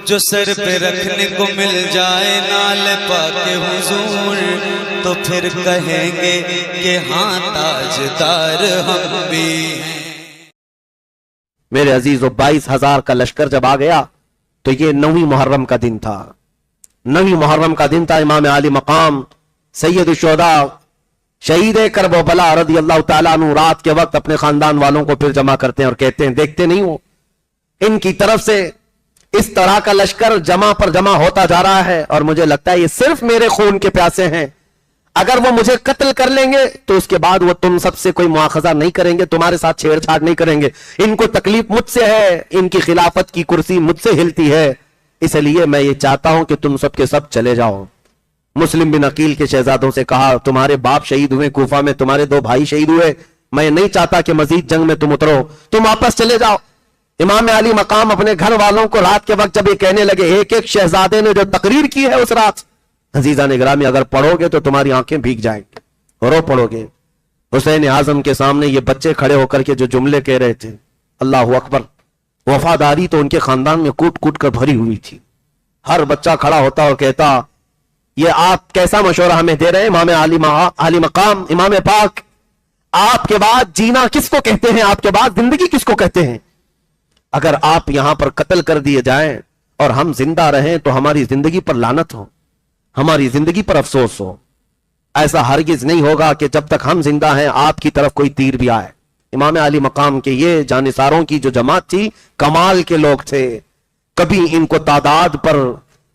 جو سر پہ رکھنے کو مل جائے نال پاک حضور تو پھر کہیں گے کہ ہاں تاجدار ہم بھی ہیں۔ میرے عزیزو 22,000 کا لشکر جب آ گیا تو یہ 9 محرم کا دن تھا، 9 محرم کا دن تھا۔ امام علی مقام سید الشہداء شہید کربلا رضی اللہ تعالیٰ عنہ رات کے وقت اپنے خاندان والوں کو پھر جمع کرتے ہیں اور کہتے ہیں دیکھتے نہیں ہو ان کی طرف سے اس طرح کا لشکر جمع پر جمع ہوتا جا رہا ہے، اور مجھے لگتا ہے یہ صرف میرے خون کے پیاسے ہیں، اگر وہ مجھے قتل کر لیں گے تو اس کے بعد وہ تم سب سے کوئی مواخذہ نہیں کریں گے، تمہارے ساتھ چھیڑ چھاڑ نہیں کریں گے، ان کو تکلیف مجھ سے ہے، ان کی خلافت کی کرسی مجھ سے ہلتی ہے، اس لیے میں یہ چاہتا ہوں کہ تم سب کے سب چلے جاؤ۔ مسلم بن عقیل کے شہزادوں سے کہا تمہارے باپ شہید ہوئے کوفہ میں، تمہارے 2 بھائی شہید ہوئے، میں نہیں چاہتا کہ مزید جنگ میں تم اترو، تم واپس چلے جاؤ۔ امام علی مقام اپنے گھر والوں کو رات کے وقت جب یہ کہنے لگے، ایک ایک شہزادے نے جو تقریر کی ہے اس رات، عزیزان گرامی اگر پڑھو گے تو تمہاری آنکھیں بھیگ جائیں گے، رو پڑھو گے۔ حسین اعظم کے سامنے یہ بچے کھڑے ہو کر کے جو جملے کہہ رہے تھے، اللہ اکبر، وفاداری تو ان کے خاندان میں کوٹ کوٹ کر بھری ہوئی تھی۔ ہر بچہ کھڑا ہوتا اور کہتا یہ آپ کیسا مشورہ ہمیں دے رہے ہیں امام علی مقام، امام پاک، آپ کے بعد جینا کس کو کہتے ہیں، آپ کے بعد زندگی کس کو کہتے ہیں؟ اگر آپ یہاں پر قتل کر دیے جائیں اور ہم زندہ رہیں تو ہماری زندگی پر لعنت ہو، ہماری زندگی پر افسوس ہو، ایسا ہرگز نہیں ہوگا کہ جب تک ہم زندہ ہیں آپ کی طرف کوئی تیر بھی آئے۔ امام علی مقام کے یہ جانثاروں کی جو جماعت تھی کمال کے لوگ تھے، کبھی ان کو تعداد پر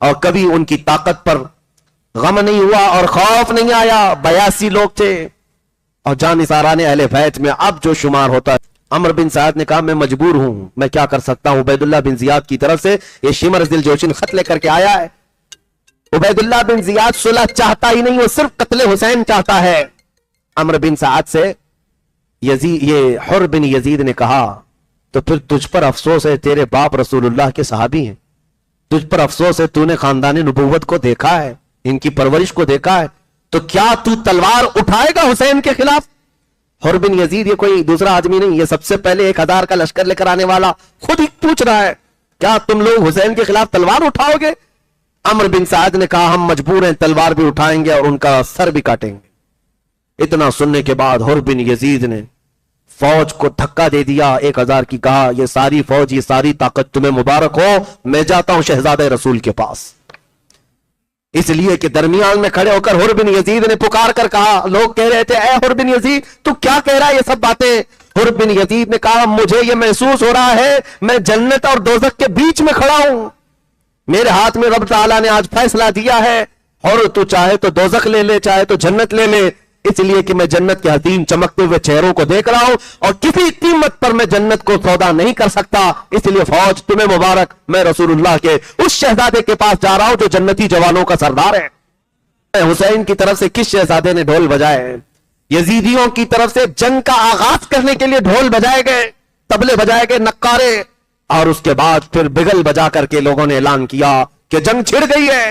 اور کبھی ان کی طاقت پر غم نہیں ہوا اور خوف نہیں آیا۔ 82 لوگ تھے اور جانثاران اہل بیت میں اب جو شمار ہوتا ہے۔ عمر بن سعد نے کہا میں مجبور ہوں، میں کیا کر سکتا ہوں، عبید اللہ بن زیاد کی طرف سے یہ شمر دل جوشن خط لے کر کے آیا ہے۔ عبید اللہ بن زیاد صلح چاہتا ہی نہیں، وہ صرف قتل حسین چاہتا ہے۔ عمر بن سعد سے یہ حر بن یزید نے کہا تو پھر تجھ پر افسوس ہے، تیرے باپ رسول اللہ کے صحابی ہیں، تجھ پر افسوس ہے، تو نے خاندان نبوت کو دیکھا ہے، ان کی پرورش کو دیکھا ہے، تو کیا تو تلوار اٹھائے گا حسین کے خلاف؟ حر بن یزید یہ کوئی دوسرا آدمی نہیں، یہ سب سے پہلے 1000 کا لشکر لے کر آنے والا خود ہی پوچھ رہا ہے کیا تم لوگ حسین کے خلاف تلوار اٹھاؤ گے؟ عمر بن سعد نے کہا ہم مجبور ہیں، تلوار بھی اٹھائیں گے اور ان کا سر بھی کاٹیں گے۔ اتنا سننے کے بعد حر بن یزید نے فوج کو دھکا دے دیا، 1000 کی، کہا یہ ساری فوج، یہ ساری طاقت تمہیں مبارک ہو، میں جاتا ہوں شہزادہ رسول کے پاس۔ اس لیے کہ درمیان میں کھڑے ہو کر حر بن یزید نے پکار کر کہا، لوگ کہہ رہے تھے اے حر بن یزید تو کیا کہہ رہا ہے یہ سب باتیں؟ حر بن یزید نے کہا مجھے یہ محسوس ہو رہا ہے میں جنت اور دوزخ کے بیچ میں کھڑا ہوں، میرے ہاتھ میں رب تعالیٰ نے آج فیصلہ دیا ہے، اور تو چاہے تو دوزخ لے لے چاہے تو جنت لے لے، اس لیے کہ میں جنت کے حسین چمکتے ہوئے چہروں کو دیکھ رہا ہوں اور کسی قیمت پر میں جنت کو سودا نہیں کر سکتا، اس لیے فوج تمہیں مبارک، میں رسول اللہ کے اس شہزادے کے پاس جا رہا ہوں جو جنتی جوانوں کا سردار ہے۔ حسین کی طرف سے کس شہزادے نے ڈھول بجائے؟ یزیدیوں کی طرف سے جنگ کا آغاز کرنے کے لیے ڈھول بجائے گئے، طبلے بجائے گئے، نقارے، اور اس کے بعد پھر بگل بجا کر کے لوگوں نے اعلان کیا کہ جنگ چھڑ گئی ہے۔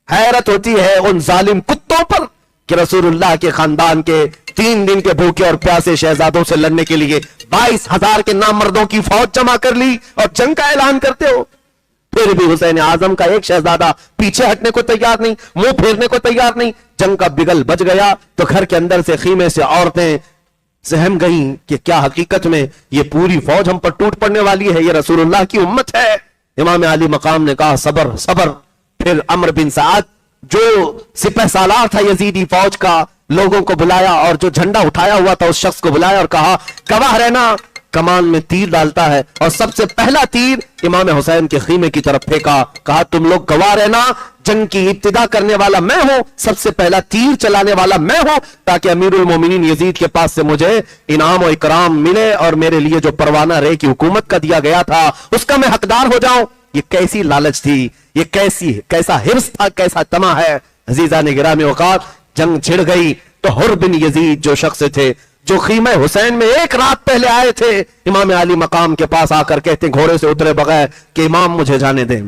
حیرت ہوتی ہے ان ظالم کتوں پر کہ رسول اللہ کے خاندان کے 3 دن کے بھوکے اور پیاسے شہزادوں سے لڑنے کے لیے 22,000 کے نامردوں کی فوج جمع کر لی اور جنگ کا اعلان کرتے ہو۔ پھر بھی حسین اعظم کا ایک شہزادہ پیچھے ہٹنے کو تیار نہیں، منہ پھیرنے کو تیار نہیں۔ جنگ کا بگل بج گیا تو گھر کے اندر سے خیمے سے عورتیں سہم گئیں کہ کیا حقیقت میں یہ پوری فوج ہم پر ٹوٹ پڑنے والی ہے، یہ رسول اللہ کی امت ہے۔ امام علی مقام نے کہا صبر صبر۔ پھر عمر بن سعد جو سپہ سالار تھا یزیدی فوج کا، لوگوں کو بلایا اور جو جھنڈا اٹھایا ہوا تھا اس شخص کو بلایا اور کہا گواہ رہنا، کمان میں تیر ڈالتا ہے اور سب سے پہلا تیر امام حسین کے خیمے کی طرف پھینکا، کہا تم لوگ گواہ رہنا، جنگ کی ابتدا کرنے والا میں ہوں، سب سے پہلا تیر چلانے والا میں ہوں، تاکہ امیر المومنین یزید کے پاس سے مجھے انعام و اکرام ملے اور میرے لیے جو پروانہ رے کی حکومت کا دیا گیا تھا اس کا میں حقدار ہو جاؤں۔ یہ کیسی لالچ تھی، یہ کیسا حرص تھا، کیسا طمع ہے۔ عزیزان گرامی اوقات جنگ چھڑ گئی تو حر بن یزید جو شخص تھے جو خیمہ حسین میں 1 رات پہلے آئے تھے، امام علی مقام کے پاس آ کر کہتے گھوڑے سے اترے بغیر کہ امام مجھے جانے دیں،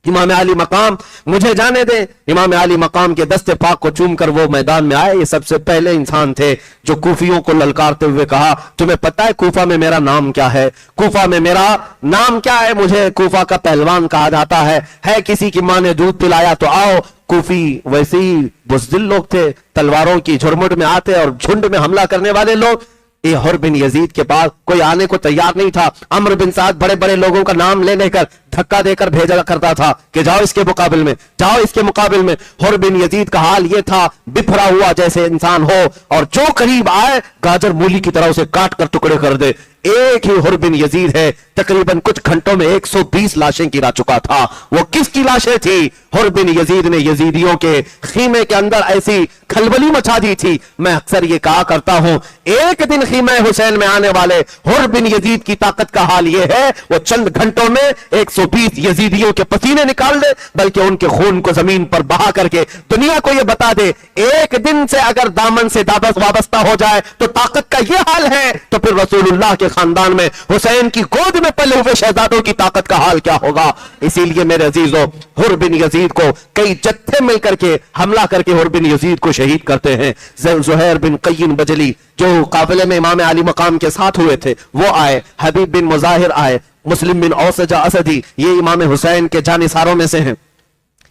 امام علی مقام مجھے جانے دے، امام علی مقام کے دست پاک کو چوم کر وہ میدان میں آئے۔ یہ سب سے پہلے انسان تھے جو کوفیوں کو للکارتے ہوئے کہا تمہیں پتہ ہے کوفہ میں میرا نام کیا ہے؟ کوفہ میں میرا نام کیا ہے؟ مجھے کوفہ کا پہلوان کہا جاتا ہے کسی کی ماں نے دودھ پلایا تو آؤ۔ کوفی ویسے ہی بزدل لوگ تھے، تلواروں کی جھرمٹ میں آتے اور جھنڈ میں حملہ کرنے والے لوگ۔ یہ حر بن یزید کے پاس کوئی آنے کو تیار نہیں تھا۔ عمرو بن سعد بڑے بڑے لوگوں کا نام لے کر دھکا دے کر بھیجا کرتا تھا کہ جاؤ اس کے مقابل میں، جاؤ اس کے مقابل میں۔ حر بن یزید کا حال یہ تھا بفرا ہوا جیسے انسان ہو، اور جو قریب آئے گاجر مولی کی طرح اسے کاٹ کر ٹکڑے کر دے۔ ایک ہی حر بن یزید ہے تقریباً کچھ گھنٹوں میں 120 لاشیں گرا چکا تھا۔ وہ کس کی لاشیں تھی؟ حر بن یزید نے یزیدیوں کے خیمے کے اندر ایسی کھلبلی مچا دی تھی۔ میں اکثر یہ کہا کرتا ہوں ایک دن خیمہ حسین میں آنے والے حر بن یزید کی طاقت کا حال یہ ہے وہ چند گھنٹوں میں 120 یزیدیوں کے پسینے نکال دے، بلکہ ان کے خون کو زمین پر بہا کر کے دنیا کو یہ بتا دے ایک دن سے اگر دامن سے وابستہ ہو جائے تو طاقت کا یہ حال ہے، تو پھر رسول اللہ کے خاندان میں حسین کی گود میں پلے ہوئے شہزادوں کی طاقت کا حال کیا ہوگا۔ اسی لیے میرے عزیزو حر بن یزید کو کئی جتھے مل کر کے حملہ کر کے حر بن یزید کو شہید کرتے ہیں۔ زہیر بن قین بجلی جو قافلے میں امام علی مقام کے ساتھ ہوئے تھے وہ آئے، حبیب بن مظاہر آئے، مسلم بن اوسجہ اسدی یہ امام حسین کے جانثاروں میں سے ہیں،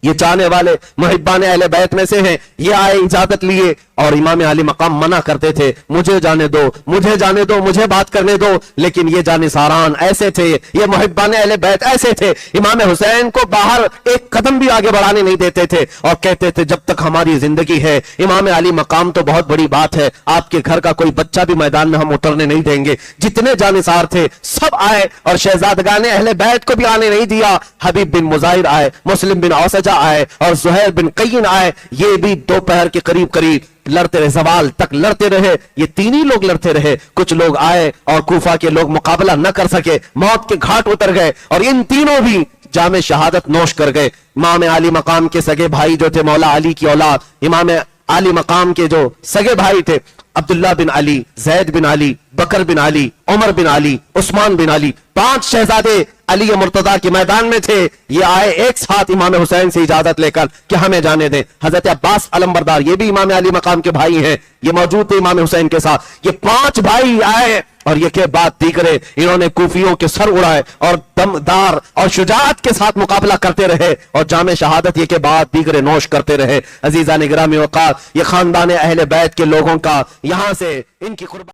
یہ چاہنے والے محبان اہل بیت میں سے ہیں، یہ آئے اجازت لیے اور امام علی مقام منع کرتے تھے مجھے جانے دو، مجھے جانے دو، مجھے بات کرنے دو، لیکن یہ جانثاران ایسے تھے، یہ محبان اہل بیت ایسے تھے امام حسین کو باہر ایک قدم بھی آگے بڑھانے نہیں دیتے تھے اور کہتے تھے جب تک ہماری زندگی ہے امام علی مقام تو بہت بڑی بات ہے، آپ کے گھر کا کوئی بچہ بھی میدان میں ہم اترنے نہیں دیں گے۔ جتنے جانثار تھے سب آئے اور شہزادگان اہل بیت کو بھی آنے نہیں دیا۔ حبیب بن مظاہر آئے، مسلم بن اوسجہ آئے اور زہیر بن قین آئے، یہ بھی دوپہر کے قریب لڑتے رہے، زوال تک لڑتے رہے، یہ تین ہی لوگ لڑتے رہے۔ کچھ لوگ آئے اور کوفہ کے لوگ مقابلہ نہ کر سکے، موت کے گھاٹ اتر گئے اور ان تینوں بھی جام شہادت نوش کر گئے۔ امام علی مقام کے سگے بھائی جو تھے مولا علی کی اولاد، امام علی مقام کے جو سگے بھائی تھے عبداللہ بن علی، زید بن علی، بکر بن علی، عمر بن علی، عثمان بن علی، 5 شہزادے علی مرتضیٰ کے میدان میں تھے۔ یہ آئے ایک ساتھ امام حسین سے اجازت لے کر کہ ہمیں جانے دیں۔ حضرت عباس علمبردار یہ بھی امام علی مقام کے بھائی ہیں، یہ موجود تھے امام حسین کے ساتھ۔ یہ 5 بھائی آئے اور یہ کہ بات دیگرے انہوں نے کوفیوں کے سر اڑائے اور دمدار اور شجاعت کے ساتھ مقابلہ کرتے رہے اور جام شہادت یہ کہ بات دیگرے نوش کرتے رہے۔ عزیزان گرامی وقار، یہ خاندان اہل بیت کے لوگوں کا یہاں سے ان کی قربانی